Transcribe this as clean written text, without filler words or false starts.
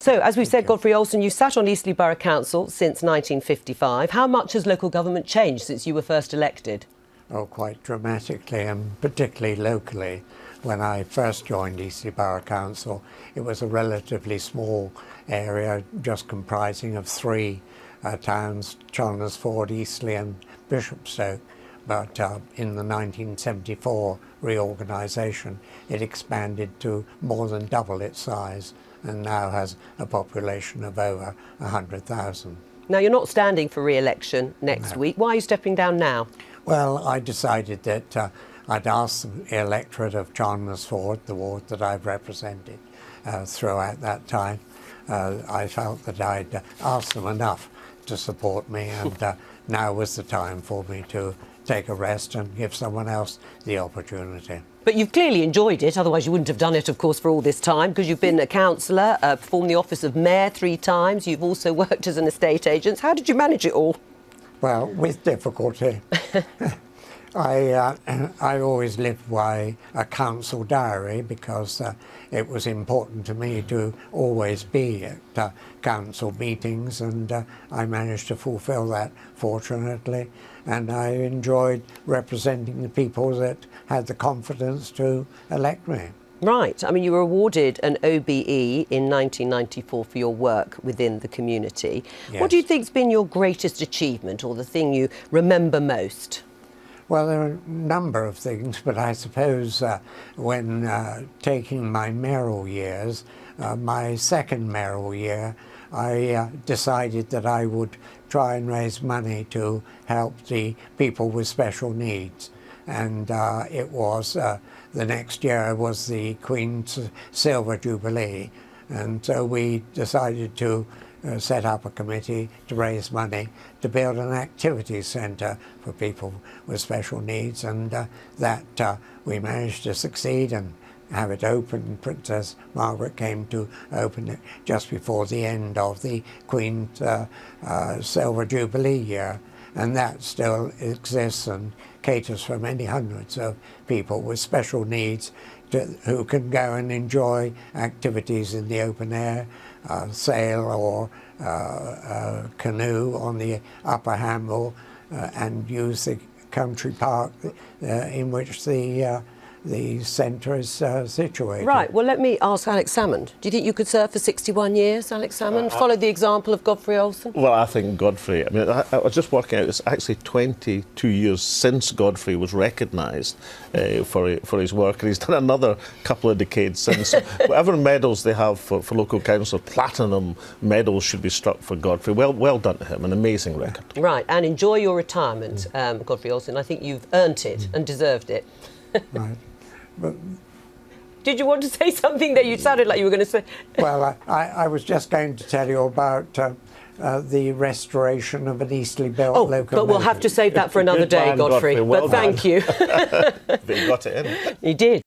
So, as we've said, Godfrey Olson, you sat on Eastleigh Borough Council since 1955. How much has local government changed since you were first elected? Oh, quite dramatically, and particularly locally. When I first joined Eastleigh Borough Council, it was a relatively small area, just comprising of three towns, Chalmersford, Eastleigh and Bishopstoke. But in the 1974 reorganisation, it expanded to more than double its size and now has a population of over 100,000. Now, you're not standing for re-election next week. Why are you stepping down now? Well, I decided that I'd ask the electorate of Chalmersford, the ward that I've represented throughout that time. I felt that I'd asked them enough to support me, and now was the time for me to take a rest and give someone else the opportunity. But you've clearly enjoyed it, otherwise you wouldn't have done it, of course, for all this time, because you've been a councillor, performed the office of mayor 3 times, you've also worked as an estate agent. How did you manage it all? Well, with difficulty. I always lived by a council diary because it was important to me to always be at council meetings, and I managed to fulfil that, fortunately, and I enjoyed representing the people that had the confidence to elect me. Right. I mean, you were awarded an OBE in 1994 for your work within the community. Yes. What do you think's been your greatest achievement, or the thing you remember most? Well, there are a number of things, but I suppose when taking my mayoral years, my second mayoral year, I decided that I would try and raise money to help the people with special needs. And it was, the next year was the Queen's Silver Jubilee. And so we decided to set up a committee to raise money to build an activity centre for people with special needs, and that we managed to succeed and have it open. Princess Margaret came to open it just before the end of the Queen's Silver Jubilee year, and that still exists and caters for many hundreds of people with special needs who can go and enjoy activities in the open air, sail or canoe on the Upper Hamble, and use the country park in which the centre is situated. Right, well, let me ask Alex Salmond. Do you think you could serve for 61 years, Alex Salmond? Follow the example of Godfrey Olson? Well, I think Godfrey, I mean, I was just working out, it's actually 22 years since Godfrey was recognised for his work, and he's done another couple of decades since. Whatever medals they have for local council, platinum medals should be struck for Godfrey. Well done to him, an amazing record. Right, and enjoy your retirement, Godfrey Olson. I think you've earned it and deserved it. Right. But did you want to say something that you sounded like you were going to say? Well, I was just going to tell you about the restoration of an Eastleigh built locomotive. But we'll have to save that for another day, Godfrey. Well but thank you. But you got it in. You did.